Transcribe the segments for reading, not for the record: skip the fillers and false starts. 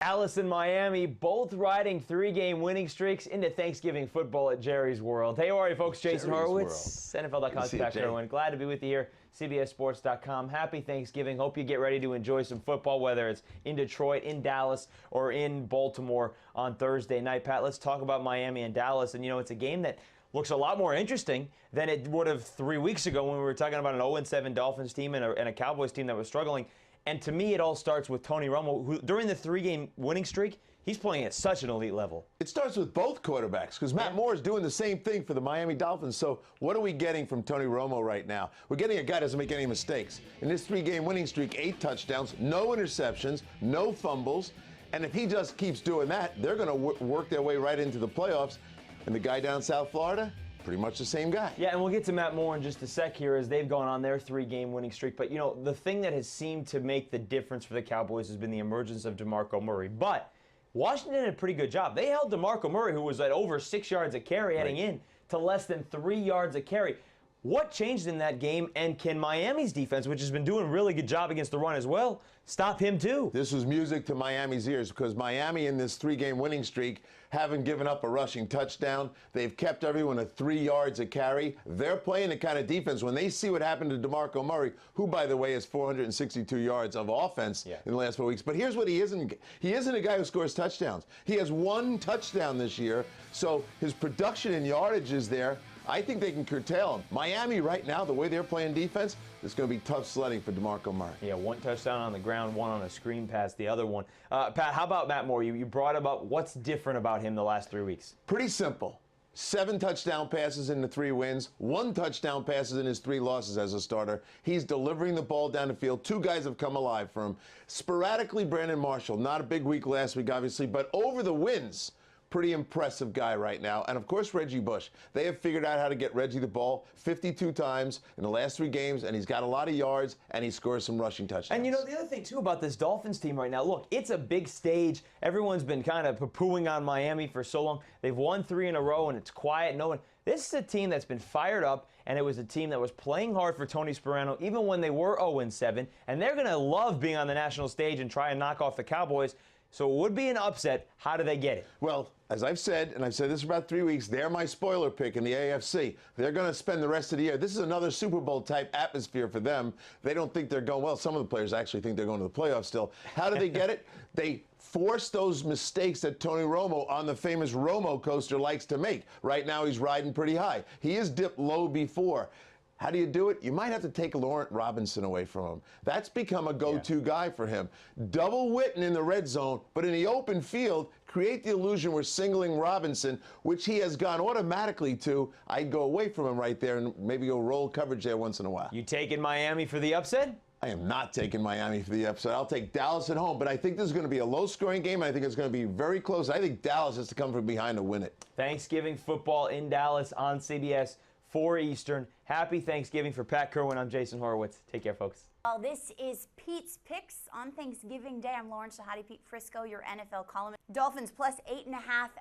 Dallas and Miami both riding three-game winning streaks into Thanksgiving football at Jerry's World. Hey, how are you, folks? Jason Horowitz, NFL.com's Pat Kerwin. Glad to be with you here, CBSSports.com. Happy Thanksgiving. Hope you get ready to enjoy some football, whether it's in Detroit, in Dallas, or in Baltimore on Thursday night. Pat, let's talk about Miami and Dallas. And, you know, it's a game that looks a lot more interesting than it would have 3 weeks ago when we were talking about an 0-7 Dolphins team and a Cowboys team that was struggling. And to me, it all starts with Tony Romo, who during the three-game winning streak, he's playing at such an elite level. It starts with both quarterbacks because Matt Moore is doing the same thing for the Miami Dolphins. So what are we getting from Tony Romo right now? We're getting a guy that doesn't make any mistakes. In this three-game winning streak, 8 touchdowns, no interceptions, no fumbles. And if he just keeps doing that, they're going to work their way right into the playoffs. And the guy down South Florida, pretty much the same guy. Yeah, and we'll get to Matt Moore in just a sec here as they've gone on their three-game winning streak. But, you know, the thing that has seemed to make the difference for the Cowboys has been the emergence of DeMarco Murray. But Washington did a pretty good job. They held DeMarco Murray, who was at over 6 yards a carry heading in, to less than 3 yards a carry. What changed in that game, and can Miami's defense, which has been doing a really good job against the run as well, stop him too? This was music to Miami's ears because Miami in this three-game winning streak haven't given up a rushing touchdown. They've kept everyone at 3 yards a carry. They're playing the kind of defense when they see what happened to DeMarco Murray, who, by the way, has 462 yards of offense in the last 4 weeks. But here's what he isn't. He isn't a guy who scores touchdowns. He has 1 touchdown this year, so his production and yardage is there. I think they can curtail him. Miami right now, the way they're playing defense, it's going to be tough sledding for DeMarco Murray. Yeah, 1 touchdown on the ground, 1 on a screen pass, the other one. Pat, how about Matt Moore? You brought up what's different about him the last 3 weeks. Pretty simple. 7 touchdown passes in the 3 wins, 1 touchdown passes in his 3 losses as a starter. He's delivering the ball down the field. 2 guys have come alive for him. Sporadically, Brandon Marshall. Not a big week last week, obviously, but over the wins, pretty impressive guy right now. And, of course, Reggie Bush. They have figured out how to get Reggie the ball 52 times in the last 3 games, and he's got a lot of yards, and he scores some rushing touchdowns. And, you know, the other thing, too, about this Dolphins team right now, look, it's a big stage. Everyone's been kind of poo-pooing on Miami for so long. They've won 3 in a row, and it's quiet. No one. This is a team that's been fired up, and it was a team that was playing hard for Tony Sparano even when they were 0-7, and they're going to love being on the national stage and try and knock off the Cowboys. So it would be an upset. How do they get it? Well, as I've said, and I've said this for about 3 weeks, they're my spoiler pick in the AFC. They're going to spend the rest of the year. This is another Super Bowl type atmosphere for them. They don't think they're going, well, some of the players actually think they're going to the playoffs still. How do they get it? They force those mistakes that Tony Romo on the famous Romo coaster likes to make. Right now he's riding pretty high. He has dipped low before. How do you do it? You might have to take Laurent Robinson away from him. That's become a go-to guy for him. Double Witten in the red zone, but in the open field, create the illusion we're singling Robinson, which he has gone automatically to. I'd go away from him right there and maybe go roll coverage there once in a while. You taking Miami for the upset? I am not taking Miami for the upset. I'll take Dallas at home, but I think this is going to be a low-scoring game. I think it's going to be very close. I think Dallas has to come from behind to win it. Thanksgiving football in Dallas on CBS. 4 Eastern. Happy Thanksgiving for Pat Kerwin. I'm Jason Horowitz. Take care, folks. Well, this is Pete's Picks on Thanksgiving Day. I'm Lauren Shahadi, Pete Frisco, your NFL columnist. Dolphins plus 8.5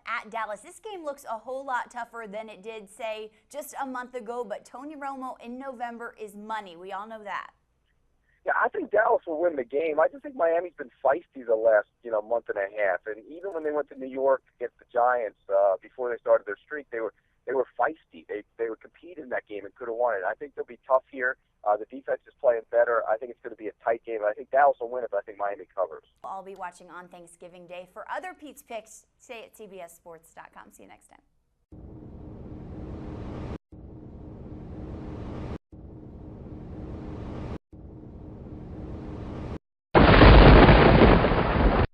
at Dallas. This game looks a whole lot tougher than it did, say, just a month ago, but Tony Romo in November is money. We all know that. Yeah, I think Dallas will win the game. I just think Miami's been feisty the last, month and a half. And even when they went to New York against the Giants before they started their streak, they were feisty. They would compete in that game and could have won it. I think they'll be tough here. The defense is playing better. I think it's going to be a tight game. I think Dallas will win it, but I think Miami covers. I'll be watching on Thanksgiving Day. For other Pete's Picks, stay at CBSSports.com. See you next time.